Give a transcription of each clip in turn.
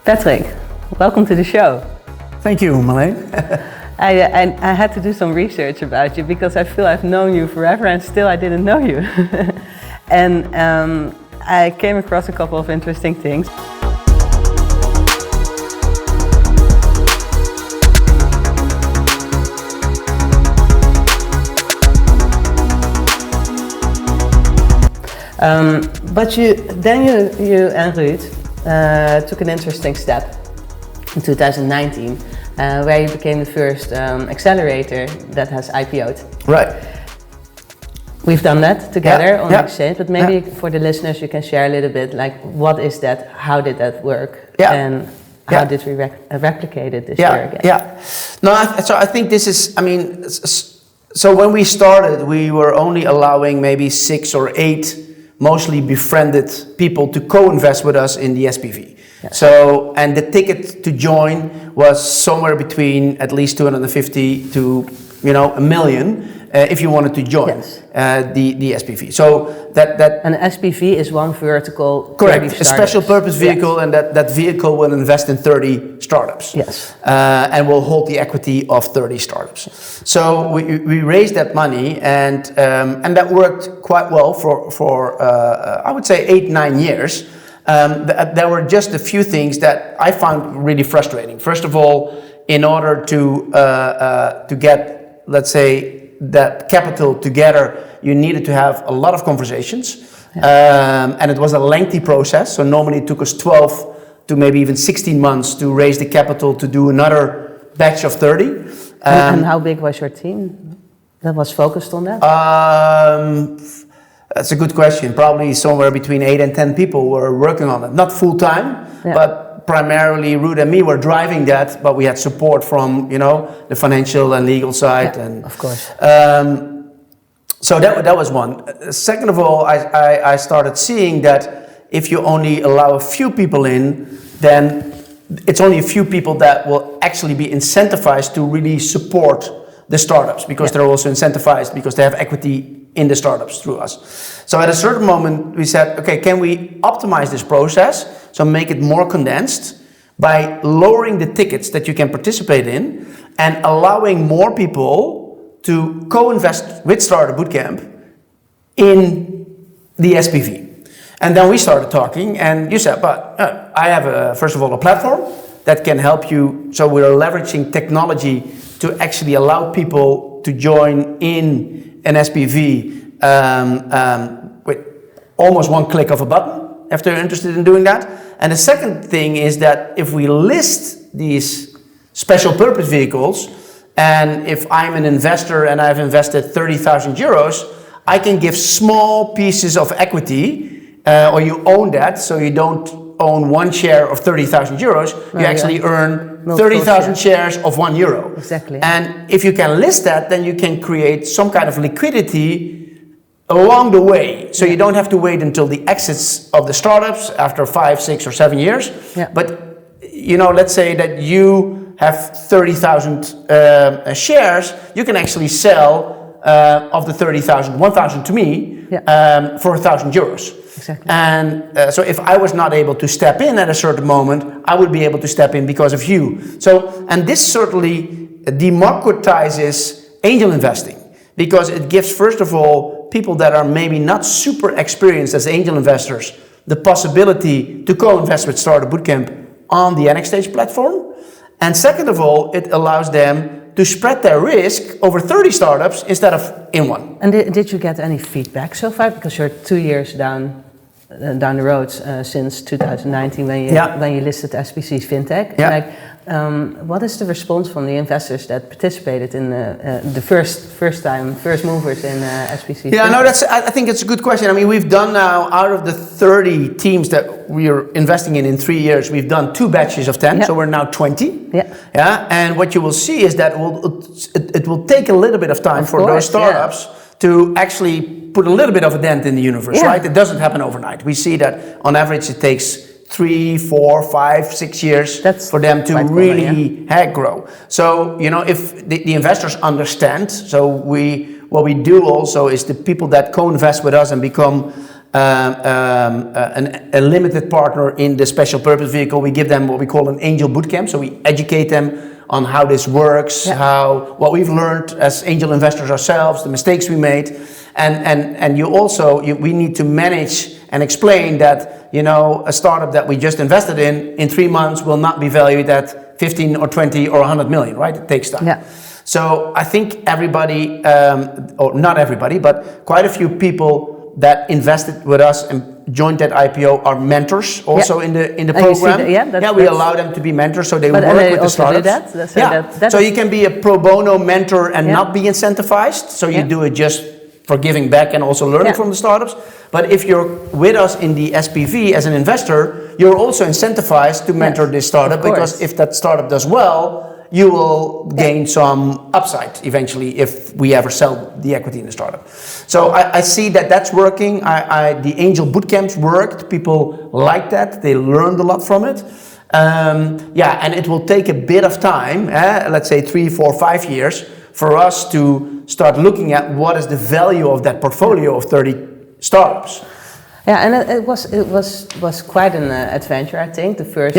Patrick, welcome to the show. Thank you, Marleen. I had to do some research about you because I feel I've known you forever and still I didn't know you. And I came across a couple of interesting things. But you and Ruud took an interesting step in 2019, where you became the first accelerator that has IPO'd. Right. We've done that together on Nxchange, but maybe for the listeners you can share a little bit, like what is that, how did that work, and how did we replicate it this year again? So I think this is, so when we started, we were only allowing maybe 6 or 8 mostly befriended people to co-invest with us in the SPV. Yeah. So, and the ticket to join was somewhere between at least 250 to, $1 million if you wanted to join the SPV. So that an SPV is one vertical. Correct, a special purpose vehicle, and that vehicle will invest in 30 startups. Yes. And will hold the equity of 30 startups. So we raised that money, and that worked quite well for I would say 8-9 years. There were just a few things that I found really frustrating. First of all, in order to get, let's say, that capital together, you needed to have a lot of conversations, and it was a lengthy process. So normally it took us 12 to maybe even 16 months to raise the capital to do another batch of 30. And how big was your team that was focused on that? That's a good question. Probably somewhere between 8 and 10 people were working on it. Not full time, but primarily Ruud and me were driving that, but we had support from, the financial and legal side. And of course. So that was one. Second of all, I started seeing that if you only allow a few people in, then it's only a few people that will actually be incentivized to really support the startups, because they're also incentivized because they have equity in the startups through us. So at a certain moment we said, okay, can we optimize this process, so make it more condensed by lowering the tickets that you can participate in and allowing more people to co-invest with Startup Bootcamp in the SPV. And then we started talking, and you said, but I have first of all a platform that can help you. So we're leveraging technology to actually allow people to join in an SPV with almost one click of a button if they're interested in doing that. And the second thing is that if we list these special purpose vehicles, and if I'm an investor and I've invested 30,000 euros, I can give small pieces of equity, or you own that, so you don't own one share of 30,000 euros, you actually earn 30,000 shares of €1. Exactly. And if you can list that, then you can create some kind of liquidity along the way. So you don't have to wait until the exits of the startups after 5, 6, or 7 years. Yeah. But, let's say that you have 30,000 shares, you can actually sell of the 30,000, 1,000 to me for 1,000 euros. Exactly. And so if I was not able to step in at a certain moment, I would be able to step in because of you. So, and this certainly democratizes angel investing, because it gives, first of all, people that are maybe not super experienced as angel investors the possibility to co-invest with Startup Bootcamp on the Nxchange platform. And second of all, it allows them to spread their risk over 30 startups instead of in one. And did you get any feedback so far? Because you're 2 years down the road since 2019 when you listed SPC's FinTech. What is the response from the investors that participated in the first movers in SPC? I think it's a good question. I mean, we've done now, out of the 30 teams that we are investing in 3 years, we've done 2 batches of 10, so we're now 20. And what you will see is that it will take a little bit of time for those startups to actually put a little bit of a dent in the universe, right? It doesn't happen overnight. We see that on average it takes 3, 4, 5, 6 years for them to really grow. So, if the investors understand, so what we do also is the people that co-invest with us and become a limited partner in the special purpose vehicle. We give them what we call an angel bootcamp. So we educate them on how this works, what we've learned as angel investors ourselves, the mistakes we made, and we need to manage and explain that, you know, a startup that we just invested in 3 months will not be valued at 15 or 20 or 100 million, right? It takes time. Yeah. So I think everybody, or not everybody, but quite a few people that invested with us and joined that IPO are mentors also in the program. We allow them to be mentors, so they work with the startups. So you can be a pro bono mentor and not be incentivized. So you do it just for giving back and also learning from the startups. But if you're with us in the SPV as an investor, you're also incentivized to mentor this startup, because if that startup does well, you will gain some upside eventually if we ever sell the equity in the startup. So I see that that's working. The angel bootcamps worked. People like that. They learned a lot from it. And it will take a bit of time, let's say 3, 4, 5 years, for us to start looking at what is the value of that portfolio of 30 startups. Yeah, and it was quite an adventure, I think. The first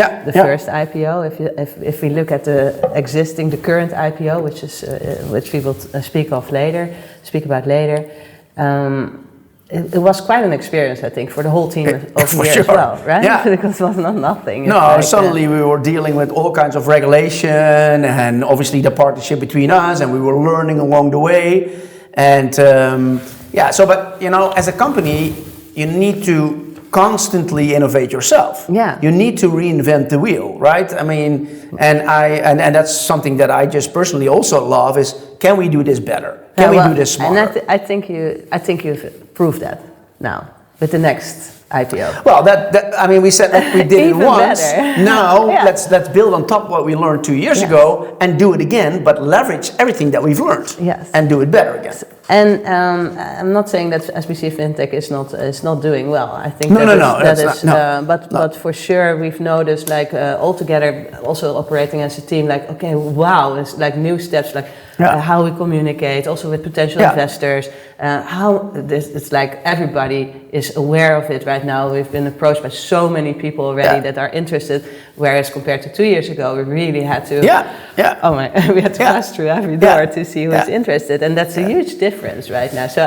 IPO. If we look at the current IPO, which we will speak about later. It was quite an experience, I think, for the whole team over here as well, right? Yeah. Because it was not nothing. No, suddenly we were dealing with all kinds of regulation and obviously the partnership between us, and we were learning along the way. And but you know, as a company, you need to constantly innovate yourself. Yeah. You need to reinvent the wheel, right? I mean, and that's something that I just personally also love is, can we do this better? Can we do this smarter? And I think you've proved that now with the next IPO. Well, we said that we did it once. Better. Now let's build on top what we learned 2 years ago and do it again, but leverage everything that we've learned and do it better again. And I'm not saying that SBC FinTech is not doing well. I think but for sure we've noticed, like all together, also operating as a team, like it's like new steps, like how we communicate, also with potential investors. It's like everybody is aware of it right now. We've been approached by so many people already that are interested, whereas compared to 2 years ago, we really had to we had to pass through every door to see who's interested, and that's a huge difference right now. So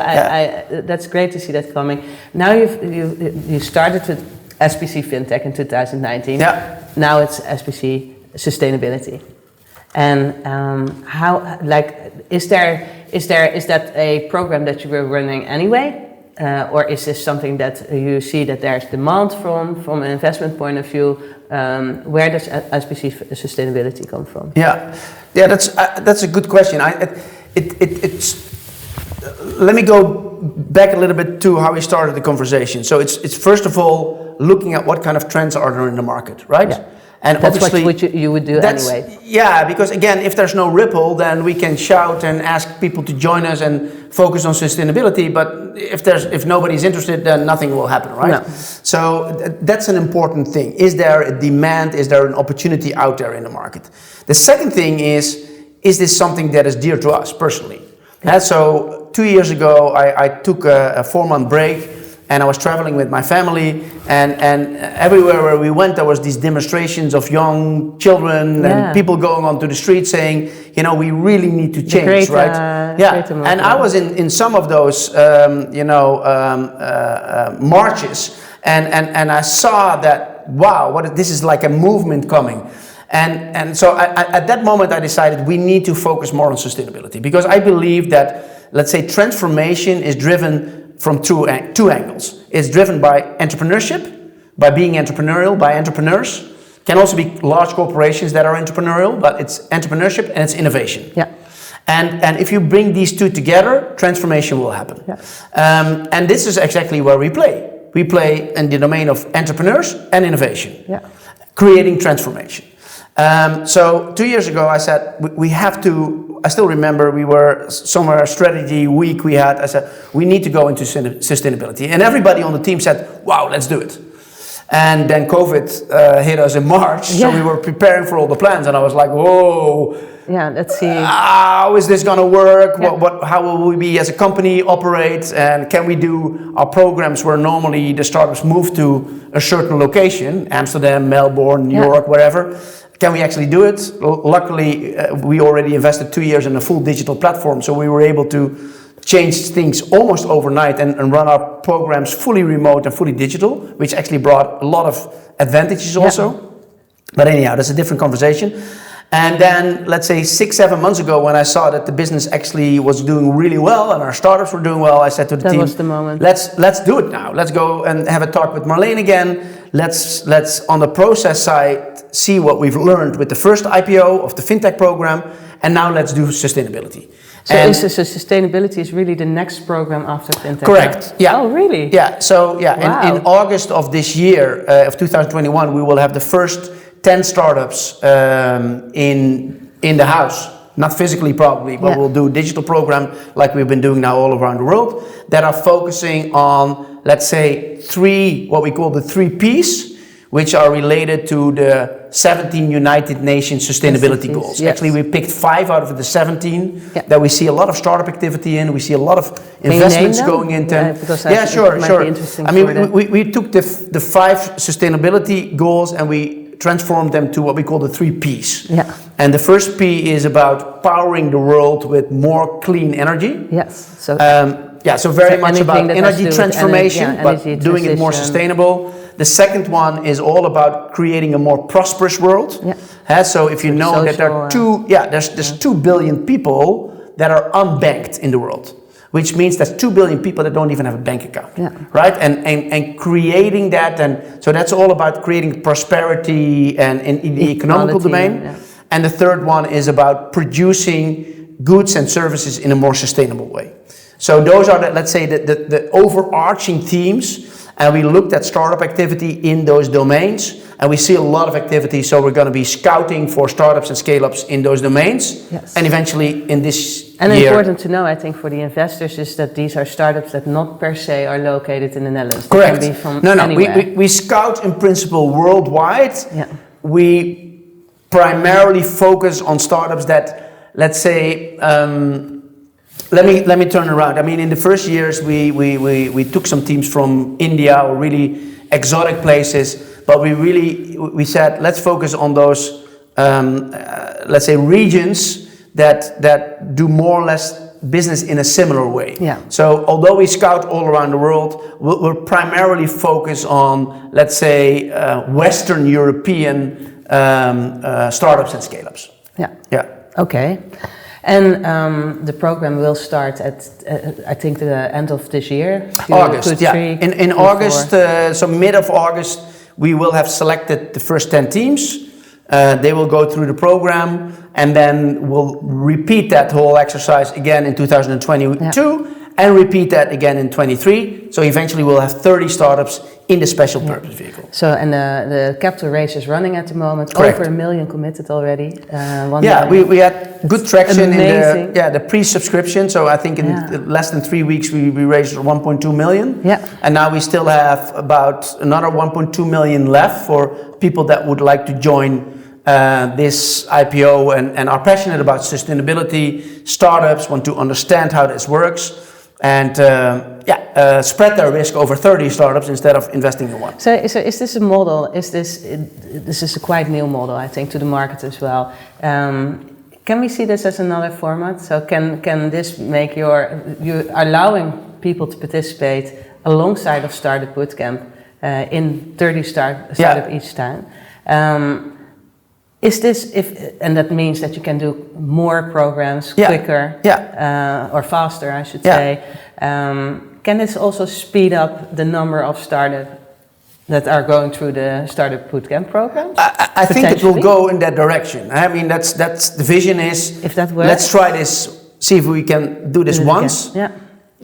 that's great to see that coming. Now you started with SBC FinTech in 2019. Now it's SBC Sustainability. And is that a program that you were running anyway, or is this something that you see that there's demand from an investment point of view? Where does SBC Sustainability come from? That's a good question. Let me go back a little bit to how we started the conversation. So it's first of all looking at what kind of trends are there in the market, right? Yeah. And that's what you would do anyway. Yeah, because again, if there's no ripple, then we can shout and ask people to join us and focus on sustainability. But if nobody's interested, then nothing will happen, right? No. So that's an important thing. Is there a demand? Is there an opportunity out there in the market? The second thing is this something that is dear to us personally? So 2 years ago, I took a 4-month break. And I was traveling with my family, and everywhere where we went, there was these demonstrations of young children and people going onto the street saying, you know, we really need to change, right? And I was in some of those, marches, and I saw that, wow, this is like a movement coming. And so at that moment, I decided we need to focus more on sustainability, because I believe that, let's say, transformation is driven from two angles. It's driven by entrepreneurship, by being entrepreneurial, by entrepreneurs. Can also be large corporations that are entrepreneurial, but it's entrepreneurship and it's innovation. Yeah. And if you bring these two together, transformation will happen. Yeah. And this is exactly where we play. We play in the domain of entrepreneurs and innovation, creating transformation. So 2 years ago, I said, we have to, I still remember we were somewhere, a strategy week we had, I said, we need to go into sustainability. And everybody on the team said, wow, let's do it. And then COVID hit us in March, so we were preparing for all the plans, and I was like, whoa. Yeah, let's see. How is this going to work? Yeah. How will we be as a company operate? And can we do our programs where normally the startups move to a certain location, Amsterdam, Melbourne, New York, wherever? Can we actually do it? Luckily, we already invested 2 years in a full digital platform, so we were able to change things almost overnight and run our programs fully remote and fully digital, which actually brought a lot of advantages also. But anyhow, that's a different conversation. And then, let's say 6-7 months ago, when I saw that the business actually was doing really well and our startups were doing well, I said to the team, that was the moment. Let's do it now. Let's go and have a talk with Marleen again. Let's on the process side see what we've learned with the first IPO of the fintech program, and now let's do sustainability. So sustainability is really the next program after fintech? Correct. Yeah. Oh, really? Yeah. So Wow. in August of this year, of 2021, we will have the first 10 startups in the house. Not physically probably, but we'll do a digital program like we've been doing now all around the world that are focusing on, let's say, what we call the 3 Ps, which are related to the 17 United Nations Sustainability Goals. Yes. Actually, we picked 5 out of the 17 that we see a lot of startup activity in. We see a lot of investments going into. Yeah, sure. I mean, we took the 5 sustainability goals and we transformed them to what we call the 3 Ps. Yeah. And the first P is about powering the world with more clean energy. Yes. So very much about energy transformation, but doing it more sustainable. The second one is all about creating a more prosperous world. Yeah. So if you know that there are there's 2 billion people that are unbanked in the world, which means there's 2 billion people that don't even have a bank account, right? And creating that, and so that's all about creating prosperity and in the economical domain. Yeah. And the third one is about producing goods and services in a more sustainable way. So those are, let's say, the overarching themes. And we looked at startup activity in those domains, and we see a lot of activity. So we're going to be scouting for startups and scale-ups in those domains. Yes. And eventually in this year. Important to know, I think, for the investors is that these are startups that not per se are located in the Netherlands. Correct. They can be from anywhere. We scout in principle worldwide. Yeah. We primarily focus on startups that, let's say, let me turn around. I mean, in the first years, we took some teams from India or really exotic places, but we said, let's focus on those, let's say, regions that do more or less business in a similar way. Yeah. So although we scout all around the world, we're primarily focused on, let's say, Western European startups and scale-ups. Yeah. Yeah. Okay. And the program will start at, I think, the end of this year? August, In August, so mid of August, we will have selected the first 10 teams. They will go through the program, and then we'll repeat that whole exercise again in 2022, and repeat that again in 23. So eventually we'll have 30 startups in the special purpose vehicle. So, and the capital raise is running at the moment. Correct. Over 1 million committed already. We had good traction in the pre-subscription. So I think in less than 3 weeks we raised 1.2 million. Yeah. And now we still have about another 1.2 million left for people that would like to join this IPO and are passionate about sustainability. Startups want to understand how this works. And spread their risk over 30 startups instead of investing in one. So is this a model? This is a quite new model, I think, to the market as well. Can we see this as another format? So can this make you allowing people to participate alongside of Startup Bootcamp in 30 startup each time? Is this and that means that you can do more programs quicker or faster, I should say. Can this also speed up the number of startups that are going through the Startup Bootcamp programs? I think it will go in that direction. I mean, that's the vision is. If that works, let's try this. See if we can do this once. Yeah,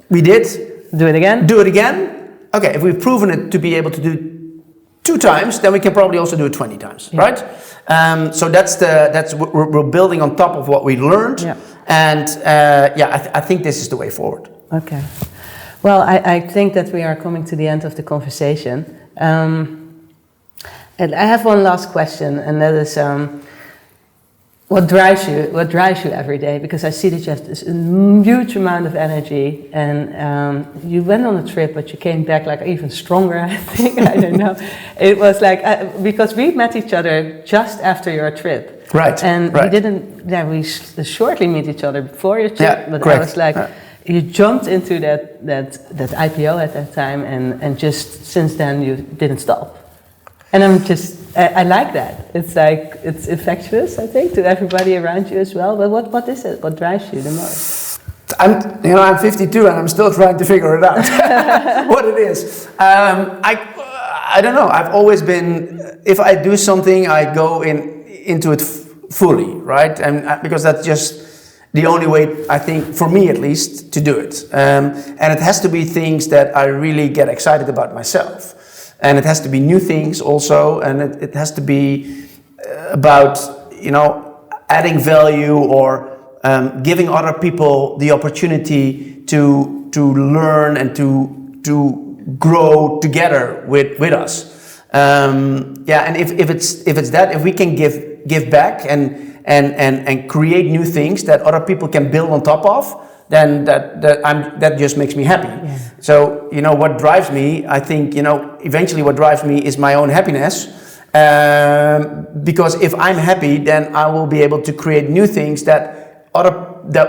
we did. Do it again. Do it again. Okay, if we've proven it to be able to do 2 times, then we can probably also do it 20 times, right? So we're building on top of what we learned, and I think this is the way forward. Okay, well, I think that we are coming to the end of the conversation. And I have one last question, and that is, what drives you? What drives you every day? Because I see that you have this huge amount of energy, and you went on a trip, but you came back like even stronger. I think I don't know. It was like because we met each other just after your trip, right? And right. we didn't. Yeah, we shortly meet each other before your trip, yeah, but correct. I was like. You jumped into that IPO at that time, and just since then you didn't stop. And I like that. It's like, it's infectious, I think, to everybody around you as well. But what is it? What drives you the most? I'm 52 and I'm still trying to figure it out, what it is. I don't know. I've always been, if I do something, I go into it fully, right? And because that's just the only way, I think, for me at least, to do it. And it has to be things that I really get excited about myself. And it has to be new things also, and it has to be about, adding value or giving other people the opportunity to learn and to grow together with us. And if it's that, if we can give back and create new things that other people can build on top of, then that just makes me happy. Yeah. So what drives me, I think eventually what drives me is my own happiness, because if I'm happy, then I will be able to create new things that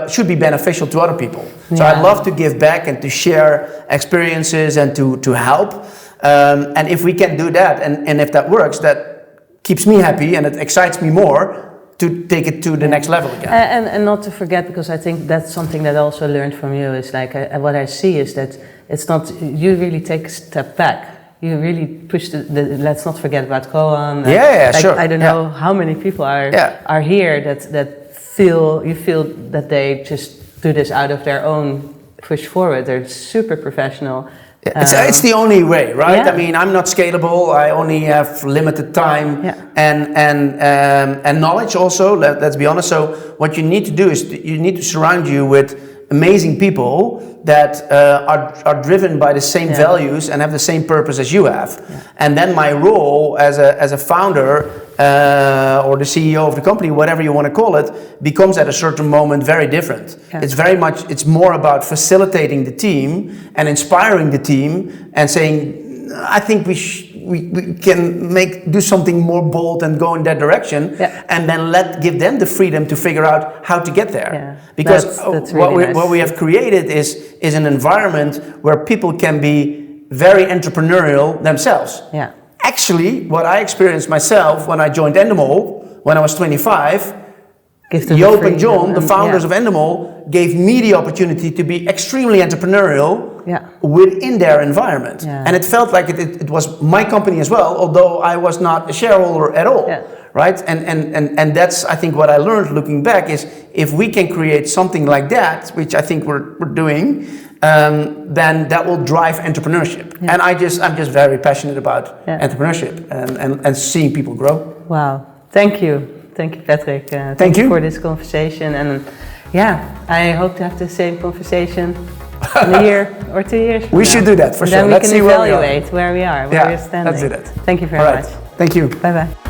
should be beneficial to other people. Yeah. So I love to give back and to share experiences and to help, and if we can do that and if that works, that keeps me happy and it excites me more to take it to the next level again. And not to forget, because I think that's something that I also learned from you, is like what I see is that it's not, you really take a step back. You really push let's not forget about Koan. Sure. I don't know how many people are here that feel that they just do this out of their own push forward. They're super professional. It's the only way, right? Yeah. I mean, I'm not scalable. I only have limited time and knowledge also, let's be honest. So what you need to do is you need to surround you with amazing people that are driven by the same values and have the same purpose as you have. Yeah. And then my role as a founder or the CEO of the company, whatever you want to call it, becomes at a certain moment very different. Yeah. It's more about facilitating the team and inspiring the team and saying, I think we can do something more bold and go in that direction, and then give them the freedom to figure out how to get there. Yeah. Because that's really what we have created is an environment where people can be very entrepreneurial themselves. Yeah. Actually, what I experienced myself when I joined Endemol when I was 25, Joop and John, the founders of Endemol, gave me the opportunity to be extremely entrepreneurial within their environment. Yeah. And it felt like it was my company as well, although I was not a shareholder at all. Yeah. Right? And that's, I think, what I learned looking back is if we can create something like that, which I think we're doing, then that will drive entrepreneurship. Yeah. And I'm just very passionate about entrepreneurship and seeing people grow. Wow. Thank you. Thank you, Patrick. Thank you for this conversation. And I hope to have the same conversation in a year or 2 years. We should do that for sure. Then we can evaluate where we are, where we're standing. Let's do that. Thank you very much. Thank you. Bye-bye.